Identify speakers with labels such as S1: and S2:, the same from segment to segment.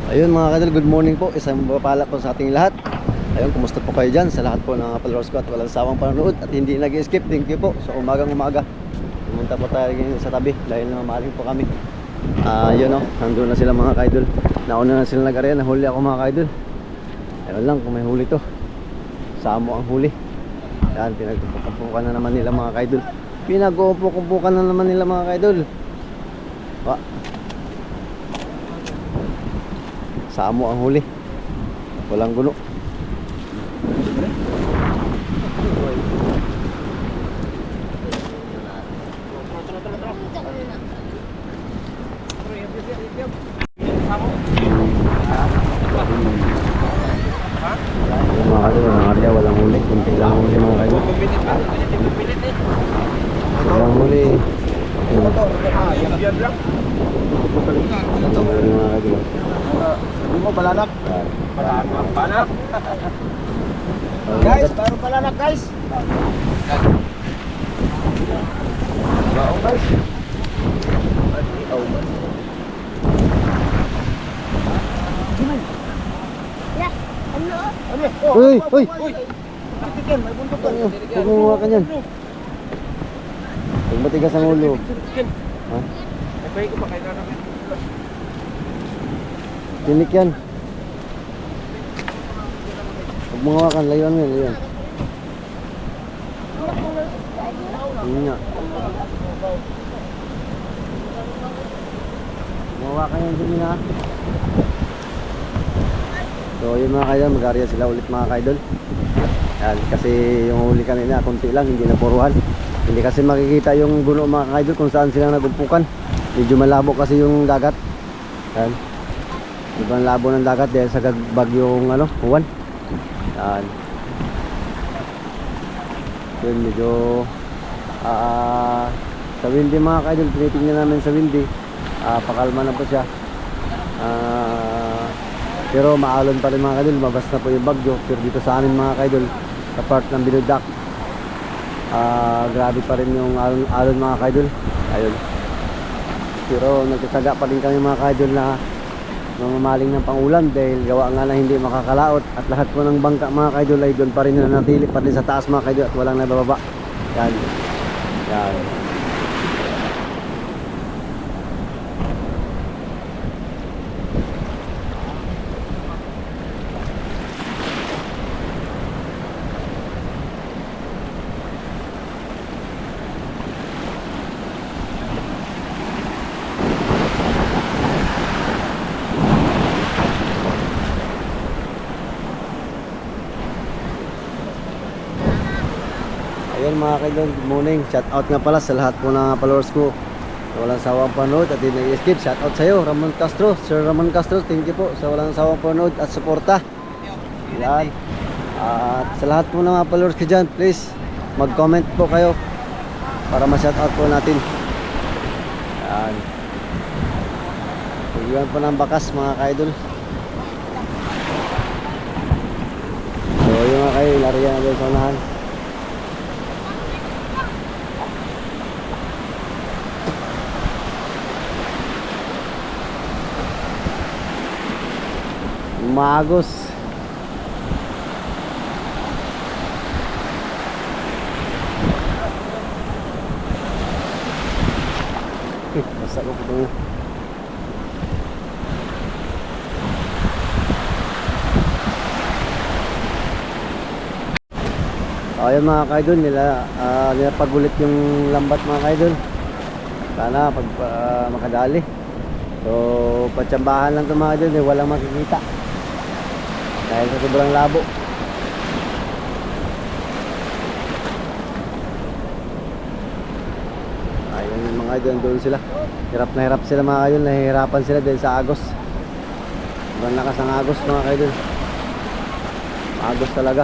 S1: Ayun mga kadol, good morning po. Isang mapala po sa ating lahat. Ayun, kumusta po kayo dyan sa lahat po ng followers ko at walang sawang panonood at hindi nag-skip. Thank you po. So umagang umaga pumunta po tayo ngayon sa tabi dahil namamaling po kami. Yun o, nandun na sila mga kaidol. Nauna na sila nag-area, nahuli ako mga kaidol. Ayun lang kung may huli to. Samo ang huli. Yan, pinagpupukan na naman nila mga kaidol. Pinag-uupukan na naman nila mga kaidol. Samo ang huli. Walang gulo. Mga kadol, mga area, walang huli. Kunti lang huli mga kadol. Walang huli. Walang huli mga kadol.
S2: Hindi mo balanak. Balanak. Guys, baru balanak guys. Baong guys.
S3: Ya, ano?
S1: Uy, uy.
S2: Tikikin, may bundok doon.
S1: Huwag mo hawakan yan. Huwag matigas ang ulo. Ha?
S2: Nagpahin ko pa kayo na.
S1: Tinik yan. Huwag mo hawakan, layuan mo yan, layuan. Yun nga. Mawakan yan din na. So yun mga kaidol, mag-area sila ulit mga kaidol. Yan, kasi yung huli kanina konti lang, hindi napuruhan. Hindi kasi makikita yung guno mga kaidol kung saan sila nagumpukan. Medyo malabo kasi yung dagat. Yan. Ibang labo ng dagat dahil sa bagyong uwan. Yan. Yun medyo sa windy mga kaidol, tinitingnan namin sa windy. Pakalma na po siya. Pero maalon pa rin mga kaidol, mabas na po yung bagyo. Pero dito sa amin mga kaidol, sa part ng Binudak, grabe pa rin yung alon mga kaidol. Ayun. Pero nagtataga pa rin kami mga kaidol na mamaling ng pangulam dahil gawa nga na hindi makakalaot at lahat po ng bangka mga kaidol ay doon pa rin nanatili pa rin sa taas mga kaidol at walang nabababa. Yan. Yan. Ayun mga kaidol, good morning. Shout out nga pala sa lahat po ng followers ko. Walang sawang panood at hindi nag-skip. Shout out sa iyo, Ramon Castro. Sir Ramon Castro, thank you po sa walang sawang panood at suporta. Yan. At sa lahat po ng mga followers ko dyan, please mag-comment po kayo para ma-shout out po natin. Yan. Pag-iwan po ng bakas mga kaidol. So yung mga kayo, lariyan na doon sa unahan. Magos. Basta ko po. Ayun mga kaidol, nila pagulit yung lambat mga kaidol. Sana pag makadali. So patsambahan lang ito mga kaidol, walang makikita dahil sa sobrang labo. Ayun yung mga idol, doon sila. Hirap na hirap sila mga idol, nahihirapan sila dahil sa agos. Ibang lakas ang agos mga idol. Agos talaga.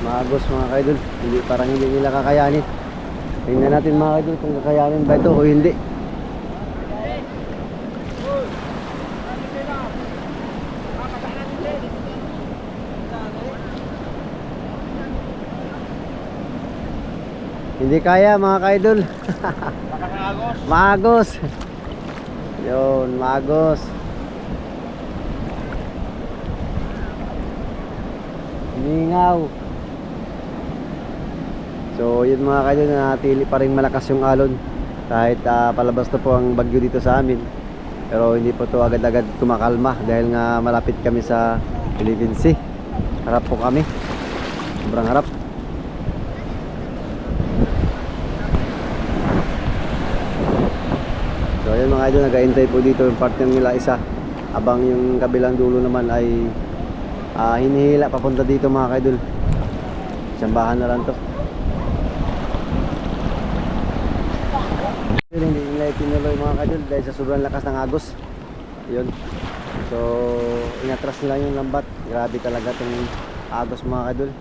S1: Maagos mga idol. Hindi, parang hindi nila kakayanin. Tingnan natin mga idol kung kakayanin ba ito o hindi. Hindi kaya mga ka-idol.
S2: Baka maagos.
S1: Magos. Yun, magos. Mingaw. So yun mga kaidol, nanatili pa rin malakas yung alon kahit palabas na po ang bagyo dito sa amin. Pero hindi po to agad-agad kumakalma dahil nga malapit kami sa Philippine Sea. Harap po kami. Sobrang harap. So ayun mga idol, nag-aintay po dito yung partner nila isa. Habang yung kabilang dulo naman ay hinihila papunta dito mga idol. Sambahan na lang to. Hindi nila itinuloy mga idol dahil sa sobrang lakas ng agos. Yun. So inatras nila yung lambat. Grabe talaga itong agos mga idol.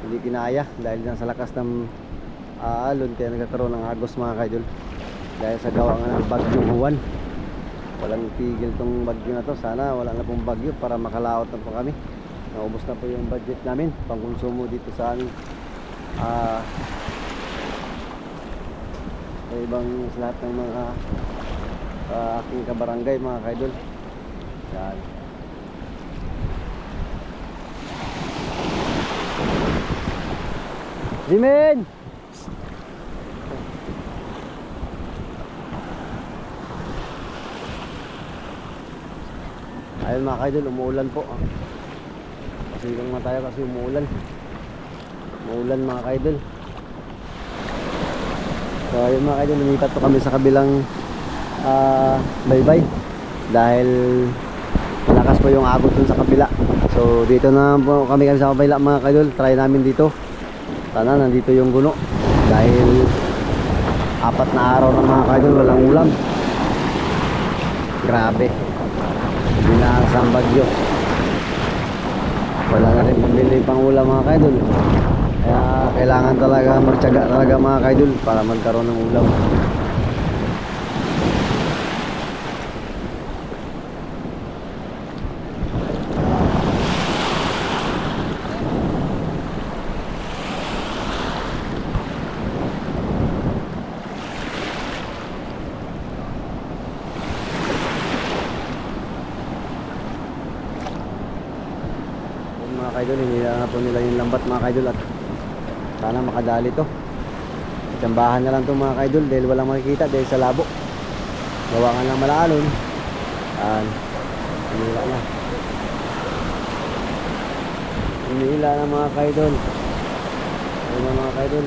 S1: Hindi kinaya dahil sa lakas ng alon kaya nagkakaroon ng agos mga idol. Dahil sa gawa nga ng bagyong Juan. Walang tigil tong bagyo na to. Sana wala na pong bagyo para makalaot na po kami. Naubos na po yung budget namin pang konsumo dito sa sa ibang sa lahat ng mga aking kabarangay mga kaidol. Yan. Jimin! Ayun mga kaidol, umuulan po. Pasigang na tayo kasi umuulan. Umuulan mga kaidol. So ayun mga kaidol, lumipat po kami sa kabilang baybay. Dahil malakas po yung agos dun sa kabila. So dito na po kami sa kabila mga kaidol. Try namin dito. Sana nandito yung guno. Dahil 4 na araw na mga kaidol, walang ulam. Grabe. Binaas ang bagyo. Wala na rin pambili pang ulam mga kaidol. Kaya kailangan talaga magtiyaga talaga mga kaidol para magkaroon ng ulam. Mga kaidol, hinila na po nila yung lambat mga kaidol at sana makadali to. Tsambahan na lang to mga kaidol dahil walang makikita dahil sa labo. Gawa nga ng malaalon. Hinila na. Hinila na mga kaidol. Ayun na mga kaidol.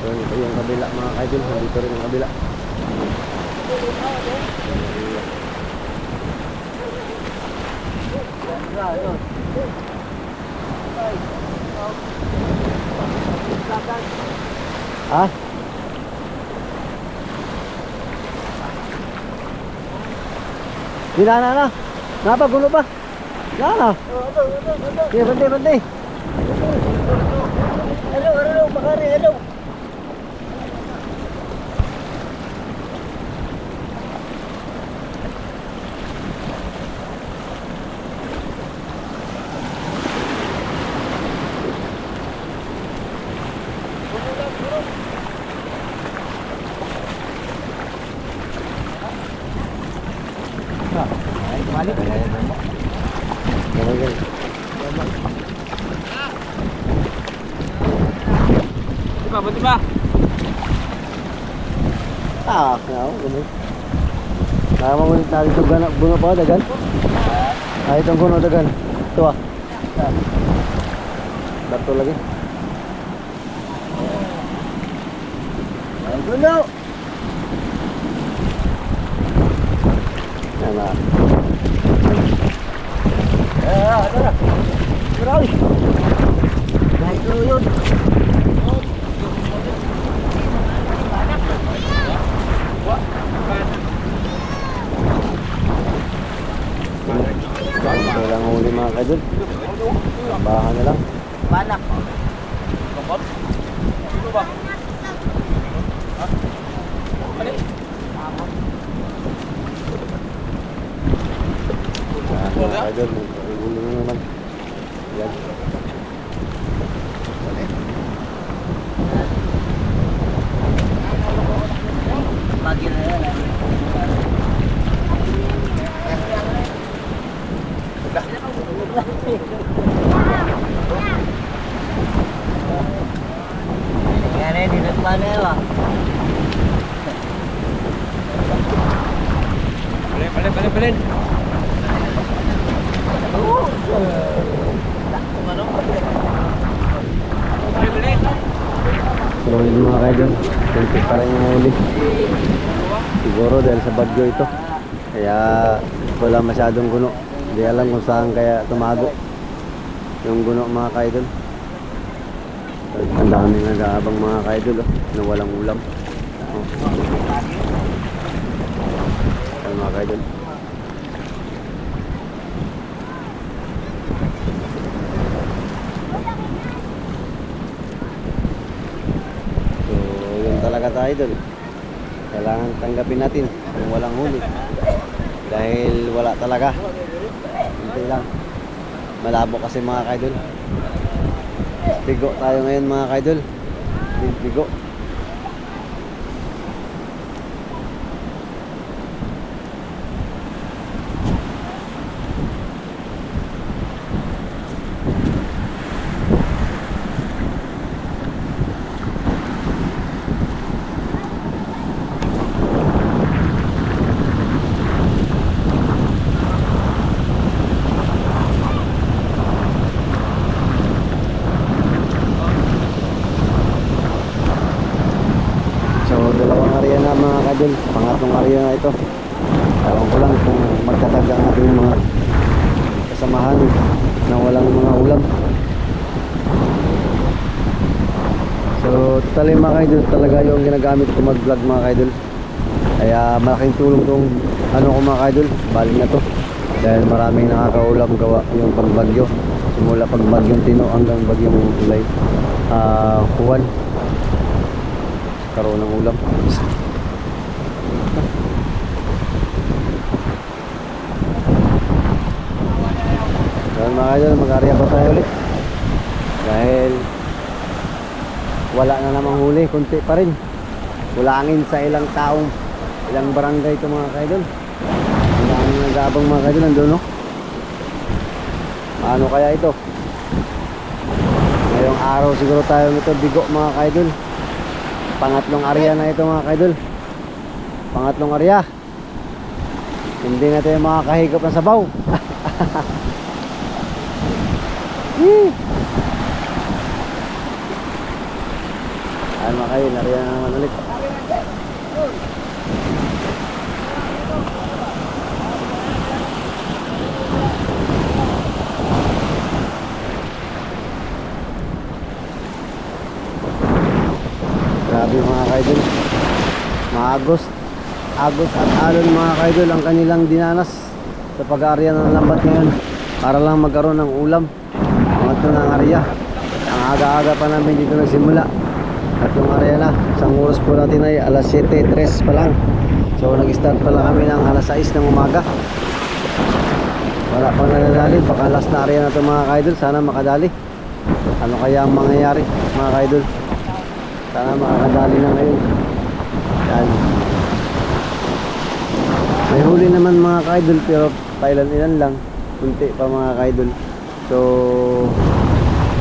S1: So ito yung kabila mga kaidol, dito rin yung kabila. Ah? Dila na. Napagulo pa. Na. Sige, bantay. Hello, Bakari, hello. Balik ka na.
S2: Buti ba?
S1: Ganun. Kaya mamulit natin itong bunga pa dagan. Itong kuno dagan. Ito Dato lagi. Ay, gulo! Yan na. Ano na? Grabe! Dahil ko yun. Kailangan huli mga kaidol. Tambahan na lang.
S2: Banak. Kapot? Ano ba?
S1: Mga kaidol, huli na naman. Yan.
S2: Mana ya? Balik.
S1: So yun mga kaidol, kunti pa rin yung huli. Siguro dahil sa bagyo ito. Kaya wala masyadong guno. Hindi alam kung saan kaya tumago yung guno mga kaidol. Ang daming nag-aabang mga kaidol na walang ulam. Ayan mga kaidol. So yun talaga tayo dun. Kailangan tanggapin natin kung walang huli. Dahil wala talaga. Hindi lang. Malabo kasi mga kaidol. Bigo tayo ngayon mga kaidol. Bigo. Pangatlong area na ito. Ewan ko lang kung magtatagal natin yung mga kasamahan na walang mga ulam. So totally mga kaidol, talaga yung ginagamit ko mag vlog mga kaidol. Kaya malaking tulong tong ano ko mga kaidol, baling na to. Dahil maraming nakakaulam gawa yung pagbagyo. Simula pagbagyong Tino hanggang bagyong Tulay, Juan, karoon ng ulam. Ngayon mga kaidol, mag-area pa tayo ulit dahil wala na namang huli, kunti pa rin. Kulangin sa ilang taong, ilang barangay ito mga kaidol. Ang daming nag-aabang mga kaidol nandun, no? Ano kaya ito? Ngayong araw siguro tayo nito bigo mga kaidol. Pangatlong area na ito mga kaidol. Pangatlong area. Hindi na tayo makakahigop ng sabaw. Ayan mga kaidol, area na naman ulit. Grabe mga kaidol, Agos at Alon mga kaidol ang kanilang dinanas sa pag-aarya ng lambat ngayon para lang magkaroon ng ulam. Mga ito ng area, ang aga-aga pa namin dito nagsimula. Tatlong area na, isang oras po natin ay alas 7:03 pa lang. So nag-start pa lang kami ng alas 6 ng umaga. Wala pang nanadali, baka last na area na ito mga kaidol. Sana makadali. Ano kaya ang mangyayari mga kaidol? Sana makakadali na ngayon. Yan. May huli naman mga kaidol pero pailan-ilan lang. Kunti pa mga kaidol. So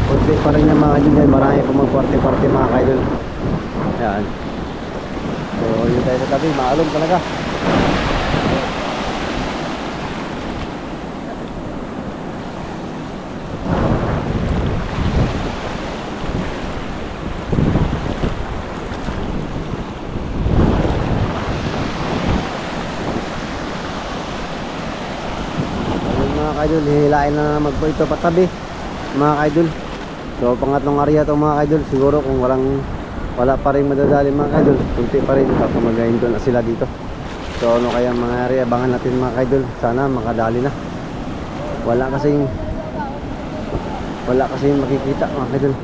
S1: kunti pa rin yung mga kaidol. Marami pa mag-party-party mga kaidol. Yan. So yun tayo sa tabi. Maalog talaga. Kaidol, hihilain na naman po ito patabi mga kaidol. So pangatlong area to mga kaidol. Siguro kung wala pa rin madadali mga kaidol, kunti pa rin, pakamagayin doon na sila dito. So ano kaya mga area, abangan natin mga kaidol. Sana makadali na. Wala kasing makikita mga kaidol.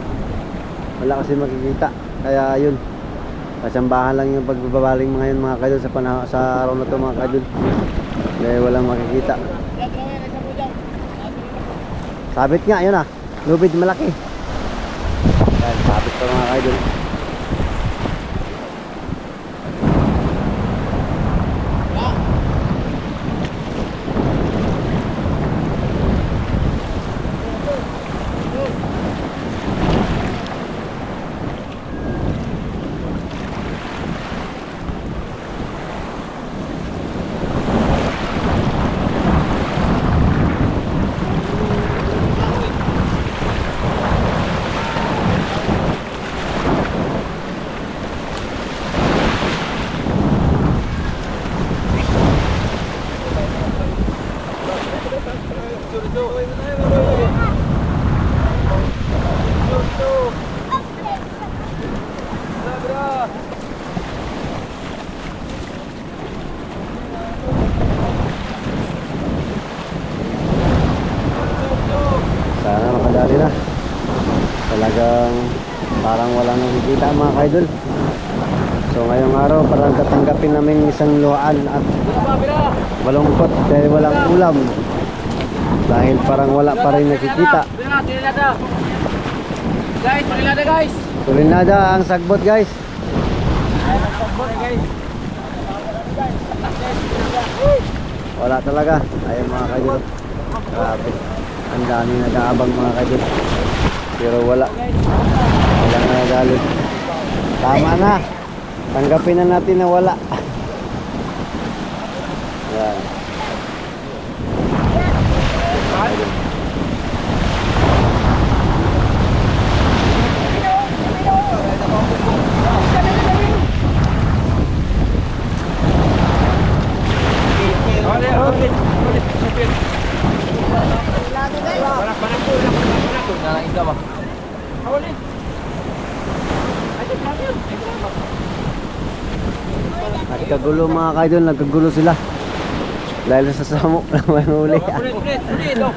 S1: Wala kasing makikita. Kaya yun, kasambahan lang yung pagbabaling mga yun mga kaidol sa araw na to mga kaidol. Dahil walang makikita. Sabit nga, yun lubid malaki. Yan, sabit pa mga kaidol. walang nakikita mga kaidol. So ngayong araw parang tatanggapin namin isang luhaan at malungkot dahil walang ulam. Dahil parang wala pa rin nakikita.
S2: Guys, pakilada guys.
S1: Tulinada ang sagbot guys. Wala talaga. Ayun mga kaidol. Grabe. Ang dami nag-aabang mga kaidol. Pero wala. Walang nagalit. Tama na. Tanggapin na natin na wala. Yan. Nagkagulo mga kaidol, nagkagulo sila. Dahil sa samok na may huli. Ayun mga kaidol.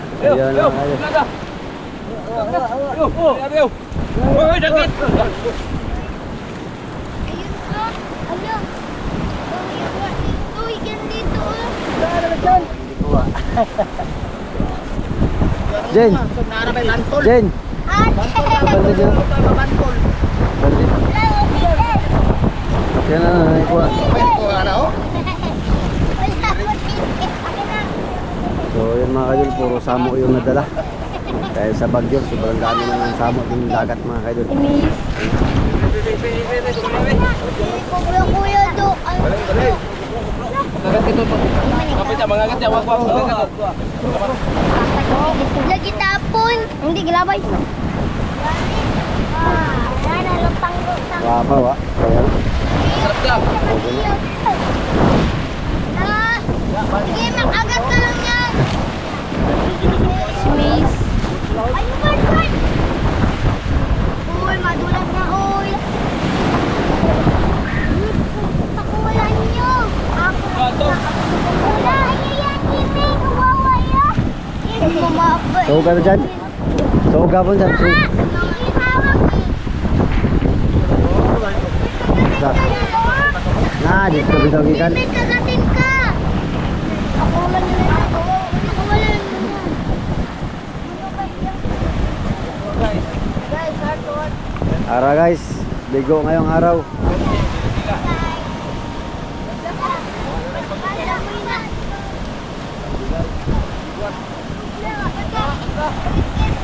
S1: Jen! Jen! Balik dyan. Balik. Kaya na naikuha. So yun mga kaidol, puro samo yung nadala. Dahil sa Bagyo, sobrang dami na ng samo yung dagat mga kaidol.
S3: Kuya do. Lagi tapon. Hindi gilabay. Nana lupang lupang.
S1: Wapa wa. Ayan.
S3: Sige, mag-agat ka lang yan. Miss. Ay, man. Uy, madulas na, uy. Pakulan nyo. Ako. Wala, yan, Kimi. Kawawa yan. Hindi mo maabot.
S1: So ka na dyan. So ka po dyan. So. Nah, dito bitaw gikan.
S3: May kagatin ka. Ako wala nyo na. Ako wala nyo na. Guys, hardwood.
S1: Ara guys, bigo ngayong araw.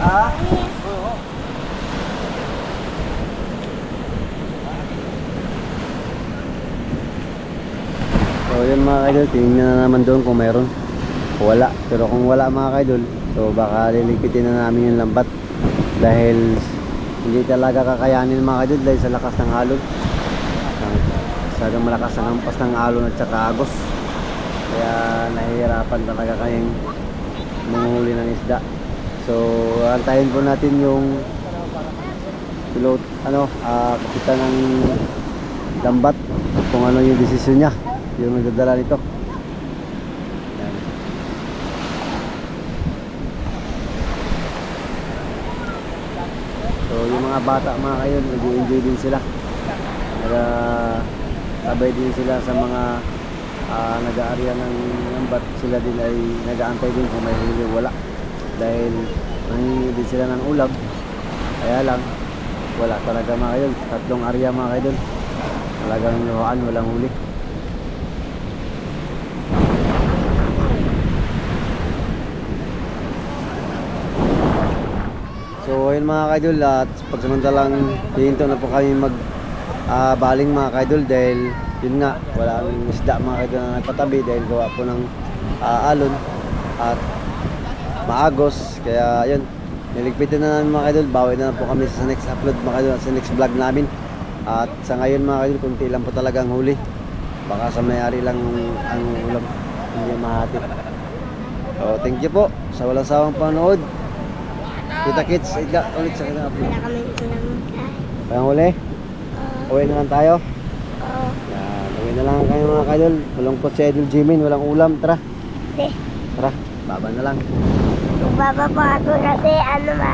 S1: Ah? So yun mga kaidol, tingnan na naman doon kung mayroon. Wala, pero kung wala mga kaidol, so baka liligpitin na namin yung lambat. Dahil hindi talaga kakayanin mga kaidol dahil sa lakas ng alon. Masyadong malakas ang hampas ng alon at saka agos. Kaya nahihirapan talaga kayong manghuli ng isda. So antayin po natin yung pilot, kapitan ng lambat kung ano yung desisyon niya, yung nagdadala nito. Yan. So yung mga bata mga kayo, nag-enjoy din sila. Sabay din sila sa mga nag-aarya ng lambat. Sila din ay nag-aantay din kung may huli wala. Dahil nangingi din sila ng ulam. Kaya lang, wala talaga mga kayo. Tatlong area mga kayo. Talagang luhaan, walang huli. So ayun mga kaidol, at pagsamantalang hihinto na po kami baling mga kaidol dahil yun nga, walang isda mga kaidol na nagpatabi dahil gawa po ng alon at maagos. Kaya yun, niligpitin na namin mga kaidol, bawi na po kami sa next upload mga kaidol, sa next vlog namin. At sa ngayon mga kaidol, kunti lang po talagang huli. Baka sa may-ari lang ang ulam, hindi mahati. So thank you po sa walang sawang panood. Kita kits, ulit sa kanya upload.
S3: Wala kami ito naman.
S1: Kaya huli, uwi na lang tayo.
S3: Oo.
S1: Yan, uwi na lang kayo mga kaidol. Malungkot si Idol Jimin, walang ulam. Tara,
S3: Hindi.
S1: tara, baba na lang.
S3: Magbababa ako kasi ano ba?